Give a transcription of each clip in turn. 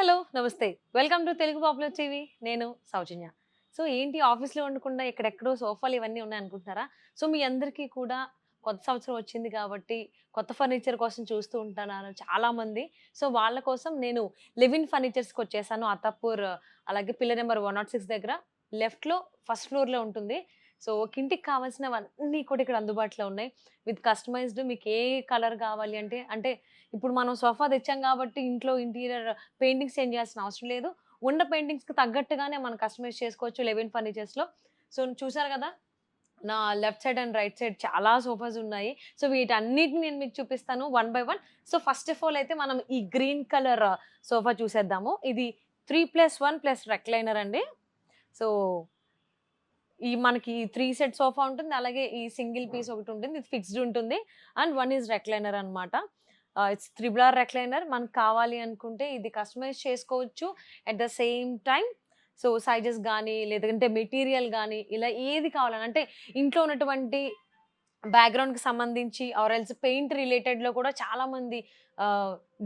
Hello! నమస్తే. Welcome to Telugu popular TV. నేను సౌజన్య. So, ఏంటి ఆఫీస్‌లో ఉండకుండా ఎక్కడెక్కడో సోఫాలు ఇవన్నీ ఉన్నాయనుకుంటున్నారా? సో, మీ అందరికీ కూడా కొత్త సంవత్సరం వచ్చింది కాబట్టి, కొత్త ఫర్నిచర్ కోసం చూస్తూ ఉంటున్నారు చాలామంది. సో, వాళ్ళ కోసం నేను లివ్-ఇన్ ఫర్నిచర్స్‌కొచ్చేసాను. అత్తాపూర్ అలాగే పిల్లర్ నంబర్ 106 దగ్గర లెఫ్ట్‌లో ఫస్ట్ ఫ్లోర్‌లో ఉంటుంది. సో, ఒక ఇంటికి కావాల్సినవన్నీ కూడా ఇక్కడ అందుబాటులో ఉన్నాయి. విత్ కస్టమైజ్డ్ మీకు ఏ కలర్ కావాలి అంటే, ఇప్పుడు మనం సోఫా తెచ్చాం కాబట్టి ఇంట్లో ఇంటీరియర్ పెయింటింగ్స్ చేంజ్ చేయాల్సిన అవసరం లేదు. ఉన్న పెయింటింగ్స్‌కి తగ్గట్టుగానే మనం కస్టమైజ్ చేసుకోవచ్చు లివ్-ఇన్ ఫర్నిచర్స్‌లో. సో, చూసారు కదా! నా left side and right side చాలా సోఫాస్ ఉన్నాయి. సో, వీటన్నిటిని నేను మీకు చూపిస్తాను one by one. So, first of all అయితే మనం ఈ గ్రీన్ కలర్ సోఫా చూసేద్దాము. ఇది 3+1+ రెక్లైనర్ అండి. సో, మనకి 3 సెట్ సోఫా ఉంటుంది. అలాగే ఈ సింగిల్ పీస్ ఒకటుంటుంది. ఇది ఫిక్స్డ్ ఉంటుంది. అండ్ వన్ ఈస్ రెక్లైనర్ అన్నమాట. It's triple R recliner. మనకు కావాలి అనుకుంటే ఇది కస్టమైజ్ చేసుకోవచ్చు. At the same time so, sizes గానీ, లేదంటే మెటీరియల్ గానీ, ఇలా ఏది కావాలన్నా అంటే ఇంట్లో ఉన్నటువంటి బ్యాక్‌గ్రౌండ్‌కి సంబంధించి ఆర్ ఎల్స్ పెయింట్ రిలేటెడ్‌లో కూడా చాలామంది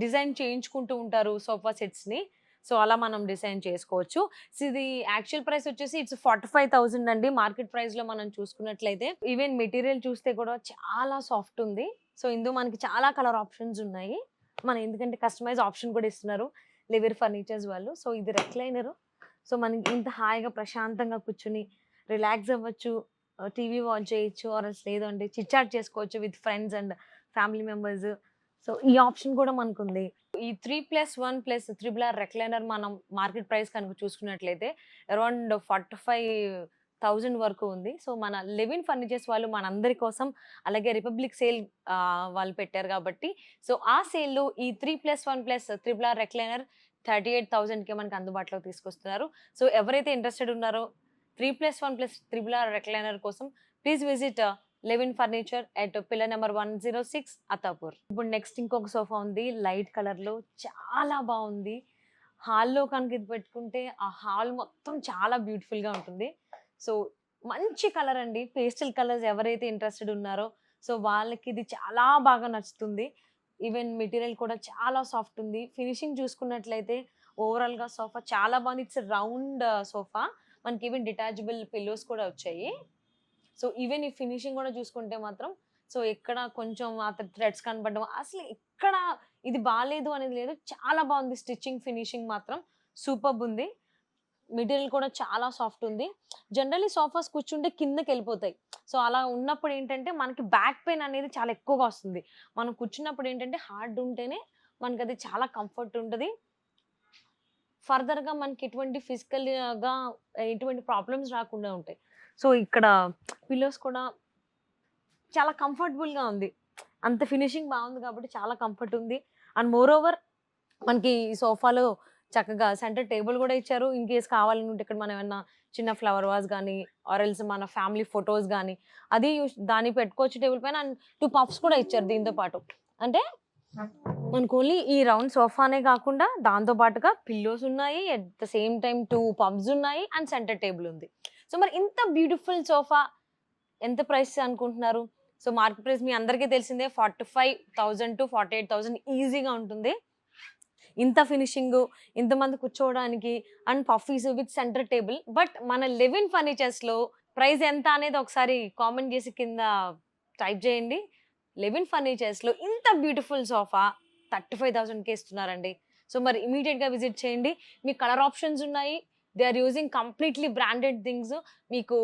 డిజైన్ చేయించుకుంటూ ఉంటారు సోఫా సెట్స్‌ని. సో, అలా మనం డిజైన్ చేసుకోవచ్చు. సో, ఇది యాక్చువల్ ప్రైస్ వచ్చేసి ఇట్స్ 45,000 అండి. మార్కెట్ ప్రైస్‌లో మనం చూసుకున్నట్లయితే. ఈవెన్ మెటీరియల్ చూస్తే కూడా చాలా సాఫ్ట్ ఉంది. సో, ఇందులో మనకి చాలా కలర్ ఆప్షన్స్ ఉన్నాయి. మనం ఎందుకంటే కస్టమైజ్ ఆప్షన్ కూడా ఇస్తున్నారు లివిర్ ఫర్నిచర్స్ వాళ్ళు. సో, ఇది రెక్లైనరు. సో, మనకి ఇంత హాయిగా ప్రశాంతంగా కూర్చొని రిలాక్స్ అవ్వచ్చు. టీవీ వాచ్ చేయొచ్చు. ఆర్ ఎల్స్ లేదు అంటే చిట్ చాట్ చేసుకోవచ్చు with friends and family members. So, ఈ ఆప్షన్ కూడా మనకుంది. ఈ 3+1+ త్రిబుల్ ఆర్ రెక్లైనర్ మనం మార్కెట్ ప్రైస్ కనుక చూసుకున్నట్లయితే అరౌండ్ 45,000 వరకు ఉంది. సో, మన లివ్-ఇన్ ఫర్నిచర్స్ వాళ్ళు మనందరి కోసం అలాగే రిపబ్లిక్ సేల్ వాళ్ళు పెట్టారు కాబట్టి, సో, ఆ సేల్‌లో ఈ 3+1+ త్రిబుల్ ఆర్ రెక్లైనర్ 38,000కే మనకు అందుబాటులోకి తీసుకొస్తున్నారు. సో, ఎవరైతే ఇంట్రెస్టెడ్ ఉన్నారో 3+1+ త్రిబుల్ ఆర్ రెక్లైనర్ కోసం please visit live-in furniture at pillar number 106 Attapur. ఇప్పుడు నెక్స్ట్ ఇంకొక సోఫా ఉంది. లైట్ కలర్‌లో చాలా బావుంది. హాల్‌లో కనుక ఇది పెట్టుకుంటే ఆ హాల్ మొత్తం చాలా బ్యూటిఫుల్‌గా ఉంటుంది. సో, మంచి కలర్ అండి. పేస్టల్ కలర్స్ ఎవరైతే ఇంట్రెస్టెడ్ ఉన్నారో సో, వాళ్ళకి ఇది చాలా బాగా నచ్చుతుంది. ఈవెన్ మెటీరియల్ కూడా చాలా సాఫ్ట్ ఉంది. ఫినిషింగ్ చూసుకున్నట్లయితే ఓవరాల్‌గా సోఫా చాలా బాగుంది. It's round sofa. మనకి ఈవెన్ డిటాచబుల్ పిల్లోస్ కూడా వచ్చాయి. సో, ఈవెన్ ఈ ఫినిషింగ్ గూడా చూసుకుంటే మాత్రం సో, ఎక్కడ కొంచెం థ్రెడ్స్ కనపడడం అసలు ఎక్కడ ఇది బాలేదు అనేది లేదు. చాలా బావుంది. స్టిచ్చింగ్, ఫినిషింగ్ మాత్రం సూపర్బ్ ఉంది. మెటీరియల్ కూడా చాలా సాఫ్ట్ ఉంది. జనరల్లీ సోఫాస్ కూర్చుంటే కిందకెళ్ళిపోతాయి. సో, అలా ఉన్నప్పుడు ఏంటంటే మనకి బ్యాక్ పెయిన్ అనేది చాలా ఎక్కువగా వస్తుంది. మనం కూర్చున్నప్పుడు ఏంటంటే హార్డ్ ఉంటేనే మనకది చాలా కంఫర్ట్ ఉంటది. ఫర్దర్‌గా మనకి ఎటువంటి ప్రాబ్లమ్స్ రాకుండా ఉంటాయి. సో, ఇక్కడ పిల్లోస్ కూడా చాలా కంఫర్టబుల్‌గా ఉంది. అంత ఫినిషింగ్ బావుంది కాబట్టి చాలా కంఫర్ట్ ఉంది. అండ్ మోర్ ఓవర్ మనకి ఈ సోఫాలో చక్కగా సెంటర్ టేబుల్ గూడా ఇచ్చారు. ఇన్‌కేస్ కావాలనుకుంటే ఇక్కడ మనం ఏమన్నా చిన్న ఫ్లవర్ వాస్ గానీ, ఆర్ ఎల్స్ మన ఫ్యామిలీ ఫోటోస్ గానీ, అది దానికి పెట్టుకోవచ్చు టేబుల్ పైన. అండ్ 2 పఫ్స్ కూడా ఇచ్చారు దీంతో పాటు. అంటే మనకు ఓన్లీ ఈ రౌండ్ సోఫానే గాకుండా దాంతో పాటుగా పిల్లోస్ ఉన్నాయి. At the same time 2 pubs ఉన్నాయి. అండ్ సెంటర్ టేబుల్ ఉంది. సో, మరి ఇంత బ్యూటిఫుల్ సోఫా ఎంత ప్రైస్ అనుకుంటున్నారు? సో, మార్కెట్ ప్రైస్ మీ అందరికీ తెలిసిందే 45,000-48,000 ఈజీగా ఉంటుంది. ఇంత ఫినిషింగు, ఇంతమంది కూర్చోవడానికి and puffies with centre table. But మన లివ్-ఇన్ ఫర్నిచర్స్‌లో ప్రైస్ ఎంత అనేది ఒకసారి కామెంట్ చేసి కింద టైప్ చేయండి. లివ్-ఇన్ ఫర్నిచర్స్‌లో ఇంత బ్యూటిఫుల్ సోఫా 35,000కే ఇస్తున్నారండి. సో, మరి ఇమ్మీడియేట్‌గా విజిట్ చేయండి. మీకు కలర్ ఆప్షన్స్ ఉన్నాయి. They are using completely branded things. మీకు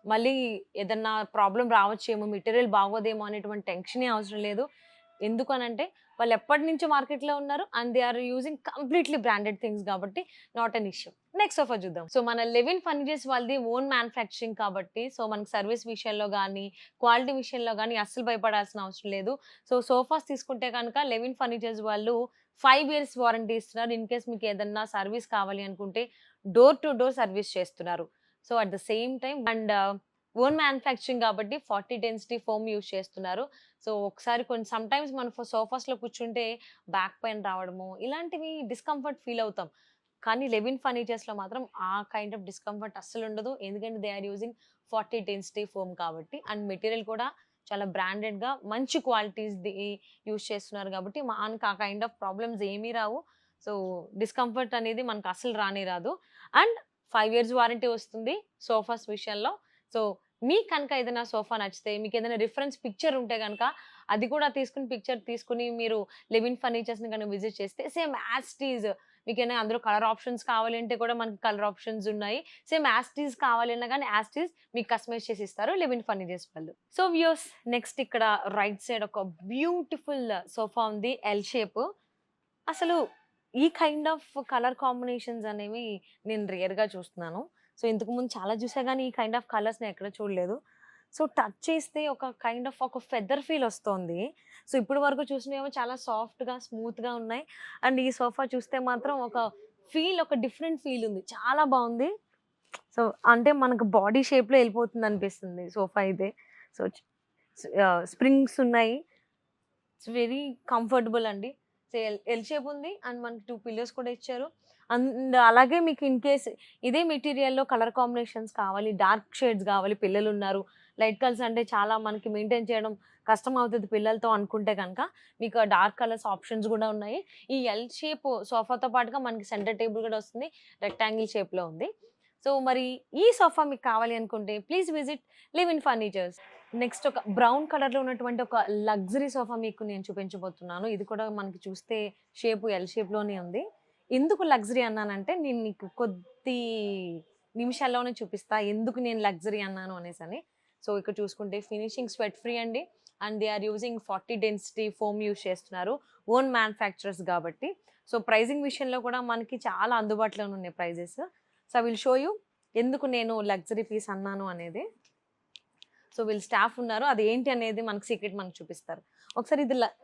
మళ్ళీ ఏదన్నా ప్రాబ్లమ్ రావచ్చేమో, మెటీరియల్ బాగోదేమో అనేటువంటి టెన్షనే అవసరం లేదు. ఎందుకనంటే వాళ్ళు ఎప్పటినుంచో మార్కెట్‌లో ఉన్నారు. And they are using completely branded things కాబట్టి not an issue. Next sofa చూద్దాం. సో, మన లివ్-ఇన్ ఫర్నిచర్స్ వాళ్ళది ఓన్ మ్యానుఫ్యాక్చరింగ్ కాబట్టి సో, మనకి సర్విస్ విషయంలో గానీ, క్వాలిటీ విషయంలో గానీ అస్సలు భయపడాల్సిన అవసరం లేదు. సో, సోఫాస్ తీసుకుంటే గనక లివ్-ఇన్ ఫర్నిచర్స్ వాళ్ళు 5 ఇయర్స్ వారంటీ ఇస్తున్నారు. ఇన్‌కేస్ మీకు ఏదన్నా సర్విస్ కావాలి అనుకుంటే డోర్ టు డోర్ సర్విస్ చేస్తున్నారు. So, at the same time and own manufacturing కాబట్టి 40 డెన్సిటీ ఫోమ్ యూజ్ చేస్తున్నారు. సో, ఒకసారి సమ్‌టైమ్స్ మనం సోఫాస్‌లో కూర్చుంటే బ్యాక్ పెయిన్ రావడము, ఇలాంటివి డిస్కంఫర్ట్ ఫీల్ అవుతాం. కానీ లివ్-ఇన్ ఫర్నిచర్స్‌లో మాత్రం ఆ కైండ్ ఆఫ్ డిస్కంఫర్ట్ అస్సలుండదు. ఎందుకంటే they are using 40 density foam కాబట్టి. అండ్ మెటీరియల్ కూడా చాలా బ్రాండెడ్‌గా మంచి క్వాలిటీస్‌ది యూజ్ చేస్తున్నారు కాబట్టి మనకు ఆ కైండ్ ఆఫ్ ప్రాబ్లమ్స్ ఏమీ రావు. సో డిస్కంఫర్ట్ అనేది మనకు అస్సలు రానే రాదు. అండ్ 5 ఇయర్స్ వారంటీ వస్తుంది సోఫాస్ విషయంలో. సో మీకు కనుక ఏదైనా సోఫా నచ్చితే, మీకేదైనా రిఫరెన్స్ పిక్చర్ ఉంటే గనక అది కూడా తీసుకొని పిక్చర్ తీసుకొని మీరు లివిన్ ఫర్నిచర్స్‌ని గనుక విజిట్ చేస్తే సేమ్ యాజ్ ఇట్ ఈజ్ మీకేమైనా అందులో కలర్ ఆప్షన్స్ కావాలంటే కూడా మనకి కలర్ ఆప్షన్స్ ఉన్నాయి. సేమ్ యాజ్ ఇట్ ఈజ్ కావాలన్నా గాని యాజ్ ఇట్ ఈజ్ మీకు కస్టమైజ్ చేసి ఇస్తారు లివిన్ ఫర్నిచర్స్ వాళ్ళు. సో వ్యూయర్స్ నెక్స్ట్ ఇక్కడ రైట్ సైడ్ ఒక బ్యూటిఫుల్ సోఫా ఉంది ఎల్ షేప్. అసలు ఈ కైండ్ ఆఫ్ కలర్ కాంబినేషన్స్ అనేవి నేను రేర్‌గా చూస్తున్నాను. సో ఇంతకుముందు చాలా చూసా గానీ ఈ కైండ్ ఆఫ్ కలర్స్ నేను ఎక్కడ చూడలేదు. సో టచ్ చేస్తే ఒక కైండ్ ఆఫ్ ఒక ఫెదర్ ఫీల్ ఒస్తోంది. సో ఇప్పటి వరకు చూసినవేమో చాలా సాఫ్ట్‌గా, స్మూత్‌గా ఉన్నాయి. అండ్ ఈ సోఫా చూస్తే మాత్రం ఒక డిఫరెంట్ ఫీల్ ఉంది. చాలా బావుంది. సో అంటే మనకు బాడీ షేప్‌లో ఎళ్ళిపోతుందనిపిస్తుంది సోఫా అయితే. సో స్ప్రింగ్స్ ఉన్నాయి. ఇట్స్ వెరీ కంఫర్టబుల్ అండి. సో ఎల్ షేప్ ఉంది. అండ్ మనకి 2 పిల్లోస్ కూడా ఇచ్చారు. అండ్ అలాగే మీకు ఇన్ కేస్ ఇదే మెటీరియల్‌లో కలర్ కాంబినేషన్స్ కావాలి, డార్క్ షేడ్స్ కావాలి, పిల్లలున్నారు. లైట్ కలర్స్ అంటే చాలా మనకి మెయింటైన్ చేయడం కష్టం అవుతది పిల్లలతో అనుకుంటే గనక, మీకు ఆ డార్క్ కలర్స్ ఆప్షన్స్ గూడా ఉన్నాయి. ఈ ఎల్ షేప్ సోఫాతో పాటుగా మనకి సెంటర్ టేబుల్ గూడా వస్తుంది. రెక్టాంగిల్ షేప్‌లో ఉంది. సో మరి ఈ సోఫా మీకు కావాలి అనుకుంటే please visit live in furnitures. Next ఒక బ్రౌన్ కలర్‌లో ఉన్నటువంటి ఒక లగ్జరీ సోఫా మీకు నేను చూపించబోతున్నాను. ఇది కూడా మనకి చూస్తే షేపు ఎల్ షేప్‌లోనే ఉంది. ఎందుకు లగ్జరీ అన్నానంటే నేను నీకు కొద్ది నిమిషాల్లోనే చూపిస్తా. ఎందుకు నేను లగ్జరీ అన్నాను అనేసని. సో ఇక్కడ చూసుకుంటే ఫినిషింగ్ స్వెట్ ఫ్రీ అండి. And they are using 40 density foam use చేస్తున్నారు. ఓన్ మ్యానుఫ్యాక్చరర్స్ గాబట్టి. సో ప్రైజింగ్ విషయంలో కూడా మనకి చాలా అందుబాటులోనే ఉన్నాయి prices. So I will show you ఎందుకు నేను లగ్జరీ పీస్ అన్నాను అనేది. సో వీళ్ళు స్టాఫ్ ఉన్నారు. అదేంటి అనేది మనకు సీక్రెట్ మనకు చూపిస్తారు.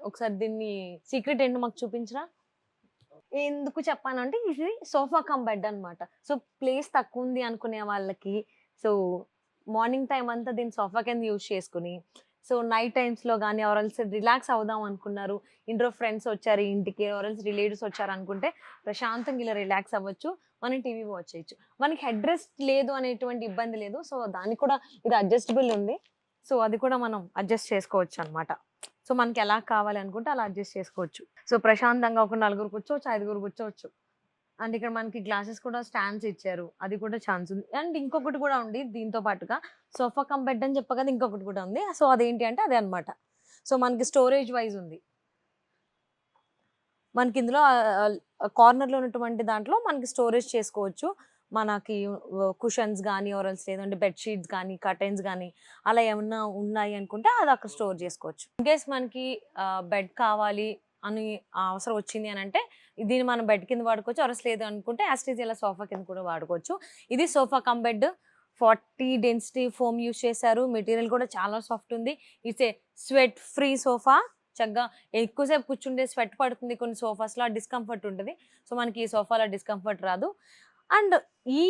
ఒకసారి దీన్ని సీక్రెట్ ఏంటో మాకు చూపించరా? ఎందుకు చెప్పానంటే ఇది సోఫా కమ్ బెడ్ అనమాట. సో ప్లేస్ తక్కువుంది అనుకునే వాళ్ళకి సో మార్నింగ్ టైమ్ అంతా దీన్ని సోఫా కింద యూజ్ చేసుకొని సో నైట్ టైమ్స్‌లో గాని ఆర్ ఎల్స్ రిలాక్స్ అవుదాం అనుకున్నారు. ఇంట్లో ఫ్రెండ్స్ వచ్చారు ఇంటికి ఆర్ ఎల్స్ రిలేటివ్స్ వచ్చారనుకుంటే ప్రశాంతంగా ఇలా రిలాక్స్ అవ్వచ్చు. మనం టీవీ వాచ్ చేయొచ్చు. మనకి హెడ్ రెస్ట్ లేదు అనేటువంటి ఇబ్బంది లేదు. సో దానికి కూడా ఇది అడ్జస్టబుల్ ఉంది. సో అది కూడా మనం అడ్జస్ట్ చేసుకోవచ్చనమాట. సో మనకి ఎలా కావాలనుకుంటే అలా అడ్జస్ట్ చేసుకోవచ్చు. సో ప్రశాంతంగా ఒక నలుగురు కూర్చోవచ్చు, ఐదుగురు కూర్చోవచ్చు. అండ్ ఇక్కడ మనకి గ్లాసెస్ కూడా స్టాండ్స్ ఇచ్చారు. అది కూడా ఛాన్స్ ఉంది. అండ్ ఇంకొకటి కూడా ఉంది దీంతో పాటుగా సోఫా కమ్ బెడ్ అని చెప్పా కదా! ఇంకొకటి కూడా ఉంది. సో అదేంటి అంటే అదే అనమాట. సో మనకి స్టోరేజ్ వైస్ ఉంది. మనకి ఇందులో కార్నర్‌లో ఉన్నటువంటి దాంట్లో మనకి స్టోరేజ్ చేసుకోవచ్చు. మనకి కుషన్స్ గానీ ఆర్ ఎల్స్ లేదంటే బెడ్ షీట్స్ గానీ, కర్టెన్స్ గానీ అలా ఏమన్నా ఉన్నాయి అనుకుంటే అది అక్కడ స్టోర్ చేసుకోవచ్చు. ఇన్‌కేస్ మనకి బెడ్ కావాలి అని అవసరం వచ్చింది అనంటే దీన్ని మనం బెడ్ కింద వాడుకోవచ్చు. ఆర్ ఎల్స్ లేదు అనుకుంటే యాజ్ ఇట్ ఈజ్ ఇలా సోఫా కింద కూడా వాడుకోవచ్చు. ఇది sofa cum bed 40 density foam use చేశారు. మెటీరియల్ కూడా చాలా సాఫ్ట్ ఉంది. It's a sweat free sofa. చక్కగా ఎక్కువసేపు కూర్చుంటే స్వెట్ పడుతుంది కొన్ని సోఫాస్‌లో ఆ డిస్కంఫర్ట్ ఉంటది. సో మనకి ఈ సోఫాలో డిస్కంఫర్ట్ రాదు. అండ్ ఈ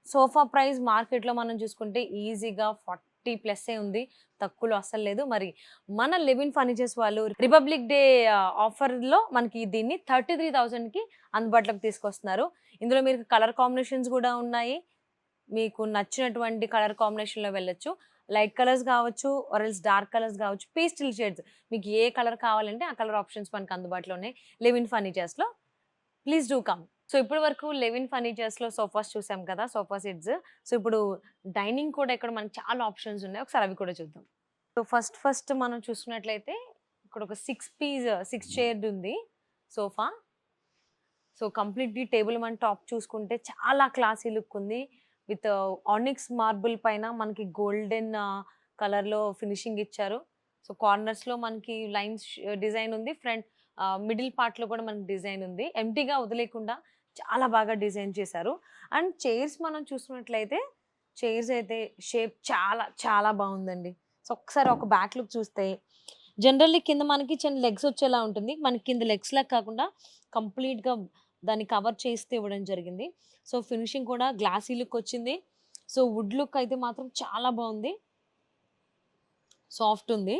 సోఫా ప్రైస్ మార్కెట్‌లో మనం చూసుకుంటే ఈజీగా 40 ప్లస్సే ఉంది. తక్కువలో అస్సలు లేదు. మరి మన లివ్ ఇన్ ఫర్నిచర్స్ వాళ్ళు రిపబ్లిక్ డే ఆఫర్‌లో మనకి దీన్ని 33,000కి అందుబాటులోకి తీసుకొస్తున్నారు. ఇందులో మీకు కలర్ కాంబినేషన్స్ కూడా ఉన్నాయి. మీకు నచ్చినటువంటి కలర్ కాంబినేషన్‌లో వెళ్ళొచ్చు. లైట్ కలర్స్ కావచ్చు, ఆర్ ఎల్స్ డార్క్ కలర్స్ కావచ్చు, పేస్టల్ షేడ్స్ మీకు ఏ కలర్ కావాలంటే ఆ కలర్ ఆప్షన్స్ మనకు అందుబాటులో ఉన్నాయి లివ్ ఇన్ ఫర్నిచర్స్‌లో. Please do come. సో ఇప్పటి వరకు లివ్ ఇన్ ఫర్నిచర్స్‌లో సోఫాస్ చూసాం కదా! Sofa sets. సో ఇప్పుడు డైనింగ్ కూడా ఇక్కడ మనకి చాలా ఆప్షన్స్ ఉన్నాయి. ఒకసారి అవి కూడా చూద్దాం. సో ఫస్ట్ మనం చూసుకున్నట్లయితే ఇక్కడ ఒక 6 చైర్‌ది ఉంది sofa. So completely table one top చూసుకుంటే చాలా క్లాసీ లుక్ ఉంది. విత్ ఆనిక్స్ మార్బుల్ పైన మనకి గోల్డెన్ కలర్‌లో ఫినిషింగ్ ఇచ్చారు. సో కార్నర్స్‌లో మనకి లైన్స్ డిజైన్ ఉంది. మిడిల్ పార్ట్‌లో కూడా మనకి డిజైన్ ఉంది. ఎంప్టీగా వదిలేయకుండా చాలా బాగా డిజైన్ చేశారు. అండ్ చైర్స్ మనం చూసుకున్నట్లయితే చైర్స్ అయితే షేప్ చాలా చాలా బావుందండి. సో ఒకసారి ఒక బ్యాక్ లుక్ చూస్తే జనరల్లీ కింద మనకి చిన్న లెగ్స్ వచ్చేలా ఉంటుంది. మనకి కింద లెగ్స్‌లా కాకుండా కంప్లీట్‌గా దాన్ని కవర్ చేస్తూ ఇవ్వడం జరిగింది. సో ఫినిషింగ్ కూడా గ్లాసీ లుక్ వచ్చింది. సో వుడ్ లుక్ అయితే మాత్రం చాలా బావుంది. సాఫ్ట్ ఉంది.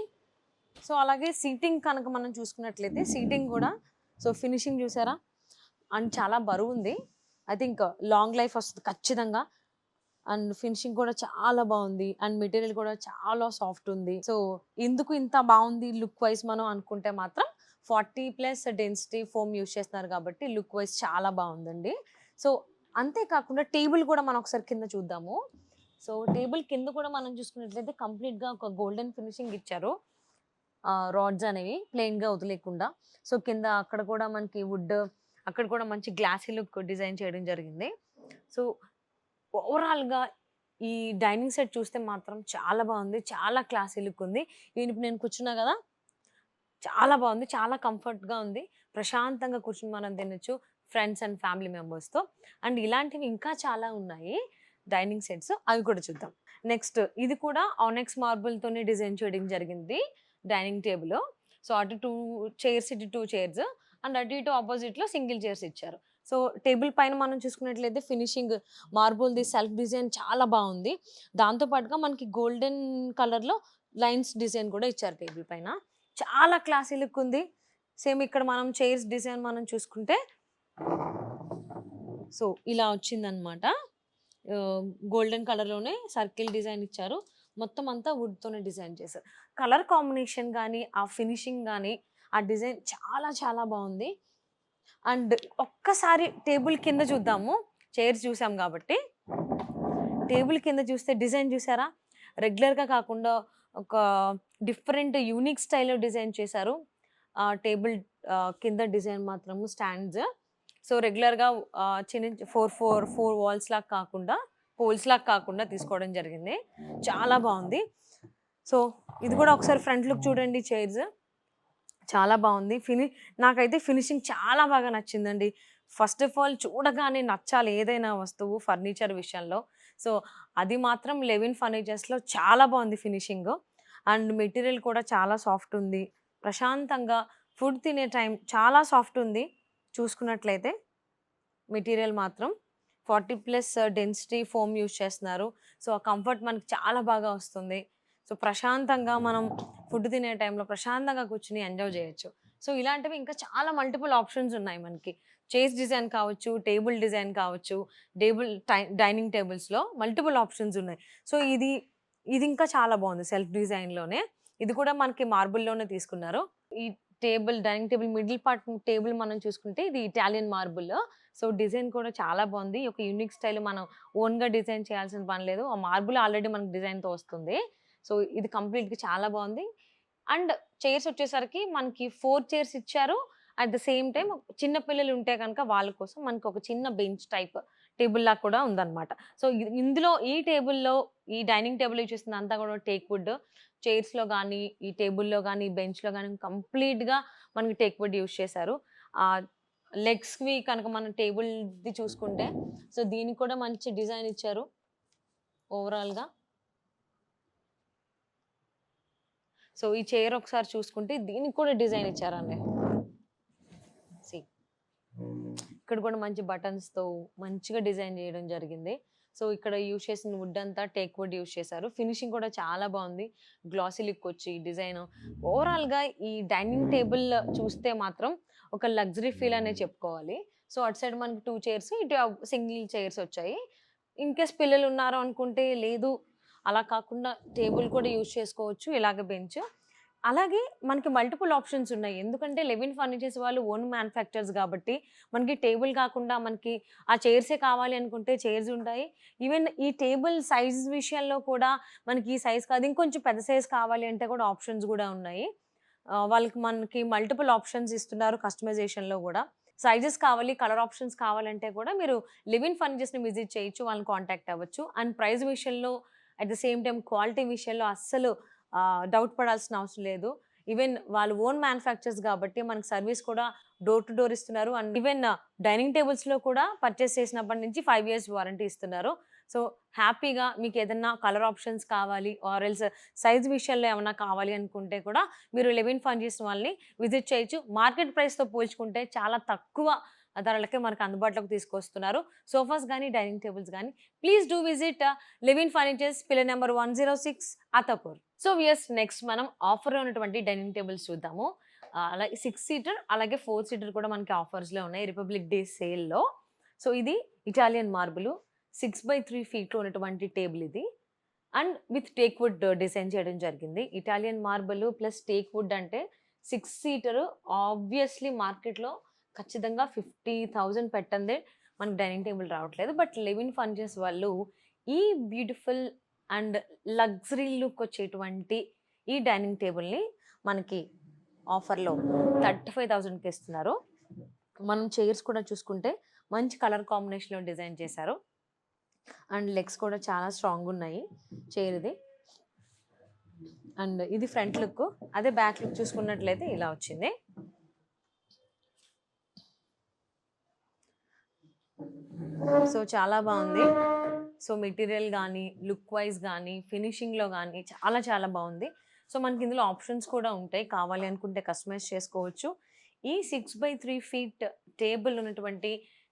సో అలాగే సీటింగ్ కనుక మనం చూసుకున్నట్లయితే సీటింగ్ కూడా సో ఫినిషింగ్ చూసారా? అండ్ చాలా బరువుంది. ఐ థింక్ లాంగ్ లైఫ్ వస్తది ఖచ్చితంగా. అండ్ ఫినిషింగ్ కూడా చాలా బావుంది. అండ్ మెటీరియల్ కూడా చాలా సాఫ్ట్ ఉంది. సో ఎందుకు ఇంత బావుంది లుక్ వైస్ మనం అనుకుంటే మాత్రం 40+ డెన్సిటీ ఫోమ్ యూజ్ చేస్తున్నారు కాబట్టి లుక్ వైజ్ చాలా బాగుందండి. సో అంతేకాకుండా టేబుల్ కూడా మనం ఒకసారి కింద చూద్దాము. సో టేబుల్ కింద కూడా మనం చూసుకున్నట్లయితే కంప్లీట్‌గా ఒక గోల్డెన్ ఫినిషింగ్ ఇచ్చారు. రాడ్స్ అనేవి ప్లెయిన్‌గా వదిలేయకుండా. సో కింద అక్కడ కూడా మనకి వుడ్, అక్కడ కూడా మంచి గ్లాసీ లుక్ డిజైన్ చేయడం జరిగింది. సో ఓవరాల్‌గా ఈ డైనింగ్ సెట్ చూస్తే మాత్రం చాలా బాగుంది. చాలా క్లాసీ లుక్ ఉంది. ఈవెన్ ఇప్పుడు నేను కూర్చున్నా గదా! చాలా బాగుంది. చాలా కంఫర్ట్‌గా ఉంది. ప్రశాంతంగా కూర్చొని మనం తినొచ్చు ఫ్రెండ్స్ అండ్ ఫ్యామిలీ మెంబర్స్‌తో. అండ్ ఇలాంటివి ఇంకా చాలా ఉన్నాయి డైనింగ్ సెట్స్. అవి కూడా చూద్దాం. నెక్స్ట్ ఇది కూడా ఆనెక్స్ మార్బుల్‌తోనే డిజైన్ చేయడం జరిగింది డైనింగ్ టేబుల్. సో అటు 2 చైర్స్, ఇటు 2 చైర్స్ అండ్ అటు ఇటు అపోజిట్‌లో సింగిల్ చైర్స్ ఇచ్చారు. సో టేబుల్ పైన మనం చూసుకున్నట్లయితే ఫినిషింగ్ మార్బుల్‌ది సెల్ఫ్ డిజైన్ చాలా బాగుంది. దాంతో పాటుగా మనకి గోల్డెన్ కలర్‌లో లైన్స్ డిజైన్ కూడా ఇచ్చారు టేబుల్ పైన. చాలా క్లాసీ లుక్ ఉంది. సేమ్ ఇక్కడ మనం చైర్స్ డిజైన్ మనం చూసుకుంటే సో ఇలా వచ్చిందనమాట. గోల్డెన్ కలర్‌లోనే సర్కిల్ డిజైన్ ఇచ్చారు. మొత్తం అంతా వుడ్‌తోనే డిజైన్ చేశారు. కలర్ కాంబినేషన్ గాని, ఆ ఫినిషింగ్ గాని, ఆ డిజైన్ చాలా చాలా బావుంది. అండ్ ఒక్కసారి టేబుల్ కింద చూద్దాము. చైర్స్ చూసాం కాబట్టి. టేబుల్ కింద చూస్తే డిజైన్ చూసారా? రెగ్యులర్‌గా కాకుండా ఒక డిఫరెంట్ యూనిక్ స్టైల్‌లో డిజైన్ చేశారు. టేబుల్ కింద డిజైన్ మాత్రము స్టాండ్స్. సో, రెగ్యులర్‌గా చిన్న 4 వాల్స్ లాగా కాకుండా, పోల్స్ లాగా కాకుండా తీసుకోవడం జరిగింది. చాలా బావుంది. సో, ఇది కూడా ఒకసారి ఫ్రంట్ లుక్ చూడండి చైర్స్. చాలా బావుంది. నాకైతే ఫినిషింగ్ చాలా బాగా నచ్చిందండి. ఫస్ట్ ఆఫ్ ఆల్ చూడగానే నచ్చాలి ఏదైనా వస్తువు ఫర్నిచర్ విషయంలో. సో, అది మాత్రం లెవిన్ ఫర్నిచర్స్‌లో చాలా బావుంది ఫినిషింగు. అండ్ మెటీరియల్ కూడా చాలా సాఫ్ట్ ఉంది. ప్రశాంతంగా ఫుడ్ తినే టైం చాలా సాఫ్ట్ ఉంది చూసుకున్నట్లయితే. మెటీరియల్ మాత్రం 40+ డెన్సిటీ ఫోమ్ యూజ్ చేస్తున్నారు. సో, ఆ కంఫర్ట్ మనకి చాలా బాగా వస్తుంది. సో, ప్రశాంతంగా మనం ఫుడ్ తినే టైంలో ప్రశాంతంగా కూర్చొని ఎంజాయ్ జేయొచ్చు. సో, ఇలాంటివి ఇంకా చాలా మల్టిపుల్ ఆప్షన్స్ ఉన్నాయి మనకి. చైర్స్ డిజైన్ కావచ్చు, టేబుల్ డిజైన్ కావచ్చు, డైనింగ్ టేబుల్స్‌లో మల్టిపుల్ ఆప్షన్స్ ఉన్నాయి. సో, ఇది ఇంకా చాలా బావుంది సెల్ఫ్ డిజైన్‌లోనే. ఇది కూడా మనకి మార్బుల్‌లోనే తీసుకున్నారు. ఈ dining table middle part table మనం చూసుకుంటే ఇది ఇటాలియన్ మార్బుల్. సో, డిజైన్ కూడా చాలా బావుంది. ఒక యూనిక్ స్టైల్ మనం ఓన్‌గా డిజైన్ చేయాల్సిన పని లేదు. ఆ మార్బుల్ ఆల్రెడీ మనకు డిజైన్‌తో వస్తుంది. సో, ఇది కంప్లీట్‌గా చాలా బావుంది. అండ్ చైర్స్ వచ్చేసరికి మనకి 4 చైర్స్ ఇచ్చారు. అట్ ద సేమ్ టైమ్ చిన్న పిల్లలు ఉంటే గనక వాళ్ళ కోసం మనకి ఒక చిన్న బెంచ్ టైప్ టేబుల్‌లా కూడా ఉందన్నమాట. సో, ఇందులో ఈ టేబుల్‌లో ఈ డైనింగ్ టేబుల్ యూజ్ చేసిందంతా కూడా టేక్ వుడ్. చైర్స్‌లో గానీ, ఈ టేబుల్‌లో గానీ, బెంచ్‌లో గానీ కంప్లీట్‌గా మనకి టేక్ వుడ్ యూజ్ చేశారు. ఆహ్, లెగ్స్‌వి కనుక మనం టేబుల్‌ది చూసుకుంటే సో, దీనికి కూడా మంచి డిజైన్ ఇచ్చారు ఓవరాల్‌గా. సో, ఈ చైర్ ఒకసారి చూసుకుంటే దీనికి కూడా డిజైన్ ఇచ్చారండి. సీ ఇక్కడ కూడా మంచి బటన్స్‌తో మంచిగా డిజైన్ చేయడం జరిగింది. సో, ఇక్కడ యూజ్ చేసిన వుడ్ అంతా టేక్ వుడ్ యూజ్ చేశారు. ఫినిషింగ్ కూడా చాలా బావుంది. గ్లాసీ లుక్ వచ్చి డిజైన్ ఓవరాల్‌గా ఈ డైనింగ్ టేబుల్ చూస్తే మాత్రం ఒక లగ్జరీ ఫీల్ అనే చెప్పుకోవాలి. సో, అటు సైడ్ మనకి 2 చైర్స్, ఇటు సింగిల్ చైర్స్ వచ్చాయి. ఇన్‌కేస్ పిల్లలు ఉన్నారు అనుకుంటే లేదు అలా కాకుండా టేబుల్ కూడా యూజ్ చేసుకోవచ్చు. ఇలాగ బెంచ్. అలాగే మనకి మల్టిపుల్ ఆప్షన్స్ ఉన్నాయి. ఎందుకంటే లెవిన్ ఫర్నిచర్స్ వాళ్ళు ఓన్ మ్యానుఫ్యాక్చర్స్ గాబట్టి, మనకి టేబుల్ కాకుండా మనకి ఆ చైర్సే కావాలి అనుకుంటే చైర్స్ ఉంటాయి. ఈవెన్ ఈ టేబుల్ సైజ్ విషయంలో కూడా మనకి ఈ సైజ్ కాదు ఇంకొంచెం పెద్ద సైజ్ కావాలి అంటే కూడా ఆప్షన్స్ గూడా ఉన్నాయి. వాళ్ళకి మనకి మల్టిపుల్ ఆప్షన్స్ ఇస్తున్నారు కస్టమైజేషన్‌లో గూడా. సైజెస్ కావాలి, కలర్ ఆప్షన్స్ కావాలంటే కూడా మీరు లివిన్ ఫర్నిచర్స్‌ని విజిట్ చేయొచ్చు. వాళ్ళని కాంటాక్ట్ అవ్వచ్చు. అండ్ ప్రైస్ విషయంలో at the same time quality విషయంలో అస్సలు డౌట్ పడాల్సిన అవసరం లేదు. ఈవెన్ వాళ్ళు ఓన్ మ్యానుఫ్యాక్చర్స్ గాబట్టి మనకి సర్విస్ కూడా డోర్ టు డోర్ ఇస్తున్నారు. అండ్ ఈవెన్ డైనింగ్ టేబుల్స్‌లో కూడా పర్చేస్ చేసినప్పటి నుంచి 5 ఇయర్స్ వారంటీ ఇస్తున్నారు. సో, హ్యాపీగా మీకేదన్నా కలర్ ఆప్షన్స్ కావాలి ఆర్ ఎల్స్ సైజ్ విషయంలో ఏమన్నా కావాలి అనుకుంటే కూడా మీరు లెవిన్ ఫర్నిచర్స్ వాళ్ళని విజిట్ చేయొచ్చు. మార్కెట్ ప్రైస్‌తో పోల్చుకుంటే చాలా తక్కువ ధరలకే మనకు అందుబాటులోకి తీసుకొస్తున్నారు. సోఫాస్ గానీ, డైనింగ్ టేబుల్స్ గానీ please do visit Levin furnitures pillar number 106 Attapur. So, yes next మనం ఆఫర్‌లో ఉన్నటువంటి డైనింగ్ టేబుల్స్ చూద్దాము. అలాగే 6 సీటర్ అలాగే 4 సీటర్ కూడా మనకి ఆఫర్స్‌లో ఉన్నాయి. రిపబ్లిక్ డే సేల్‌లో. సో, ఇది ఇటాలియన్ మార్బుల్ 6/3 ఫీట్‌లో ఉన్నటువంటి టేబుల్ ఇది. And with teak wood design చేయడం జరిగింది. Italian marble plus teak wood అంటే 6 సీటర్ ఆబ్వియస్లీ మార్కెట్‌లో ఖచ్చితంగా 50,000 పెట్టందే మనకి డైనింగ్ టేబుల్ రావట్లేదు. బట్ లెవిన్ ఫర్నిచర్స్ వాళ్ళు ఈ బ్యూటిఫుల్ అండ్ లగ్జరీ లుక్ వచ్చేటువంటి ఈ డైనింగ్ టేబుల్‌ని మనకి ఆఫర్‌లో 35,000కి ఇస్తున్నారు. మనం చైర్స్ కూడా చూసుకుంటే మంచి కలర్ కాంబినేషన్‌లో డిజైన్ చేశారు. అండ్ లెగ్స్ కూడా చాలా స్ట్రాంగున్నాయి చైర్‌ది. అండ్ ఇది ఫ్రంట్ లుక్. అదే బ్యాక్ లుక్ చూసుకున్నట్లయితే ఇలా వచ్చింది. సో, చాలా బావుంది. సో, మెటీరియల్ గానీ, లుక్ వైస్ గానీ, ఫినిషింగ్‌లో గానీ చాలా చాలా బావుంది. సో, మనకి ఇందులో ఆప్షన్స్ కూడా ఉంటాయి. కావాలి అనుకుంటే కస్టమైజ్ చేసుకోవచ్చు. ఈ 6/3 ఫీట్ టేబుల్ ఉన్నటువంటి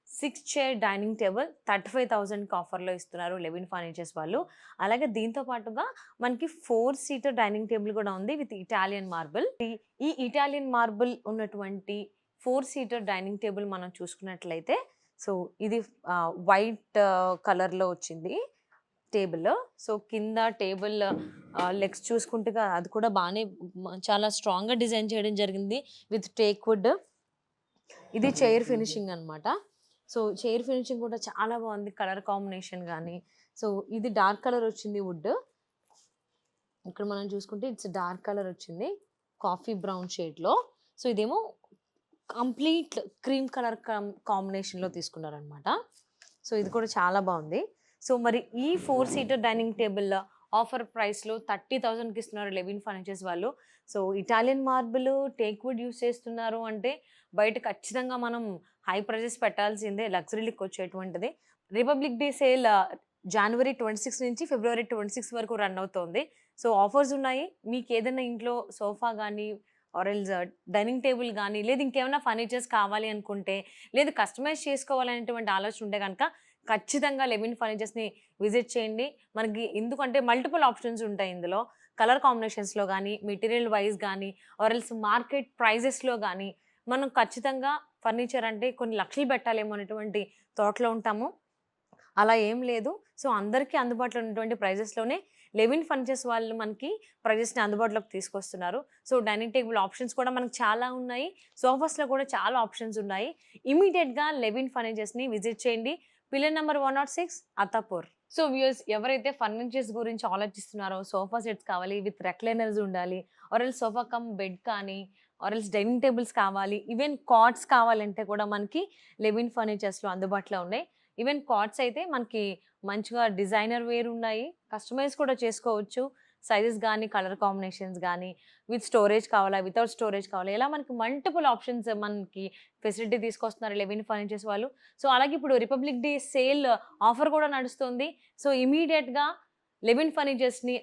6 చైర్ డైనింగ్ టేబుల్ 35,000కి ఆఫర్‌లో ఇస్తున్నారు లెవిన్ ఫర్నిచర్స్ వాళ్ళు. అలాగే దీంతో పాటుగా మనకి 4 సీటర్ డైనింగ్ టేబుల్ కూడా ఉంది విత్ ఇటాలియన్ మార్బుల్. ఈ ఇటాలియన్ మార్బుల్ ఉన్నటువంటి 4 సీటర్ డైనింగ్ టేబుల్ మనం చూసుకున్నట్లయితే సో, ఇది వైట్ కలర్‌లో వచ్చింది టేబుల్. సో, కింద టేబుల్ లెగ్స్ చూసుకుంటే అది కూడా బానే చాలా స్ట్రాంగ్‌గా డిజైన్ చేయడం జరిగింది విత్ టేక్ వుడ్. ఇది చైర్ ఫినిషింగ్ అన్నమాట. సో, చైర్ ఫినిషింగ్ కూడా చాలా బాగుంది. కలర్ కాంబినేషన్ గానీ, సో, ఇది డార్క్ కలర్ వచ్చింది వుడ్. ఇక్కడ మనం చూసుకుంటే ఇట్స్ డార్క్ కలర్ వచ్చింది. కాఫీ బ్రౌన్ షేడ్‌లో. సో, ఇదేమో కంప్లీట్ క్రీమ్ కలర్ కాంబినేషన్‌లో తీసుకున్నారనమాట. సో, ఇది కూడా చాలా బావుంది. సో, మరి ఈ 4 సీటర్ డైనింగ్ టేబుల్ ఆఫర్ ప్రైస్‌లో 30,000కి ఇస్తున్నారు లెవిన్ ఫర్నిచర్స్ వాళ్ళు. So, Italian marble, teak wood use చేస్తున్నారు అంటే బయట ఖచ్చితంగా మనం హై ప్రైజెస్ పెట్టాల్సిందే. లగ్జరీ లుక్ వచ్చేటువంటిది. రిపబ్లిక్ డే సేల్ జనవరి 26 నుంచి ఫిబ్రవరి 26 వరకు రన్ అవుతోంది. సో, ఆఫర్స్ ఉన్నాయి. మీకేదైనా ఇంట్లో సోఫా గానీ ఆర్ ఎల్స్ డైనింగ్ టేబుల్ గానీ, లేదు ఇంకేమైనా ఫర్నిచర్స్ కావాలి అనుకుంటే, లేదు కస్టమైజ్ చేసుకోవాలనేటువంటి ఆలోచన ఉంటే గనక ఖచ్చితంగా లెవిన్ ఫర్నిచర్స్‌ని విజిట్ చేయండి. మనకి ఎందుకంటే మల్టిపుల్ ఆప్షన్స్ ఉంటాయి ఇందులో. కలర్ కాంబినేషన్స్‌లో గానీ, మెటీరియల్ వైస్ గానీ, ఆర్ ఎల్స్ మార్కెట్ ప్రైజెస్‌లో గానీ, మనం ఖచ్చితంగా ఫర్నిచర్ అంటే కొన్ని లక్షలు పెట్టాలేమో అనేటువంటి థాట్‌లో ఉంటాము. అలా ఏం లేదు. సో, అందరికీ అందుబాటులో ఉన్నటువంటి ప్రైజెస్‌లోనే లెవిన్ ఫర్నిచర్స్ వాళ్ళు మనకి ప్రైజెస్‌ని అందుబాటులోకి తీసుకొస్తున్నారు. సో, డైనింగ్ టేబుల్ ఆప్షన్స్ కూడా మనకు చాలా ఉన్నాయి. సోఫాస్‌లో కూడా చాలా ఆప్షన్స్ ఉన్నాయి. ఇమ్మీడియేట్‌గా లెవిన్ ఫర్నిచర్స్‌ని విజిట్ చేయండి. Pillar number 106 Attapur. So, viewers ఎవరైతే ఫర్నిచర్స్ గురించి ఆలోచిస్తున్నారో సోఫా సెట్స్ కావాలి విత్ రెక్లైనర్స్ ఉండాలి. Or else sofa cum bed కానీ, ఆర్ ఎల్స్ డైనింగ్ టేబుల్స్ కావాలి. ఈవెన్ కాట్స్ కావాలంటే కూడా మనకి లెవిన్ ఫర్నిచర్స్‌లో అందుబాటులో ఉన్నాయి. ఈవెన్ కాట్స్ అయితే మనకి మంచిగా డిజైనర్ వేర్ ఉన్నాయి. కస్టమైజ్ కూడా చేసుకోవచ్చు. సైజెస్ గానీ, కలర్ కాంబినేషన్స్ గానీ, విత్ స్టోరేజ్ కావాలా, వితౌట్ స్టోరేజ్ కావాలా, ఇలా మనకి మల్టిపుల్ ఆప్షన్స్ మనకి ఫెసిలిటీ తీసుకొస్తున్నారు లెవిన్ ఫర్నిచర్స్ వాళ్ళు. సో, అలాగే ఇప్పుడు రిపబ్లిక్ డే సేల్ ఆఫర్ కూడా నడుస్తుంది. సో, ఇమ్మీడియేట్‌గా లెవిన్ ఫర్నిచర్స్‌ని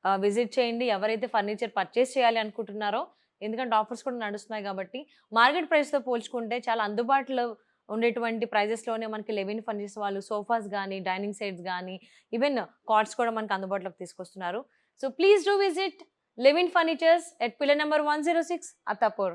విజిట్ చేయండి. ఎవరైతే ఫర్నిచర్ పర్చేస్ చేయాలి అనుకుంటున్నారో, ఎందుకంటే ఆఫర్స్ కూడా నడుస్తున్నాయి కాబట్టి, మార్కెట్ ప్రైస్‌తో పోల్చుకుంటే చాలా అందుబాటులో ఉండేటువంటి ప్రైజెస్‌లోనే మనకి లెవిన్ ఫర్నిచర్స్ వాళ్ళు సోఫాస్ గానీ, డైనింగ్ సెట్స్ గానీ, ఈవెన్ కాట్స్ కూడా మనకు అందుబాటులోకి తీసుకొస్తున్నారు. So, please do visit Levin furnitures at pillar number 106 Attapur.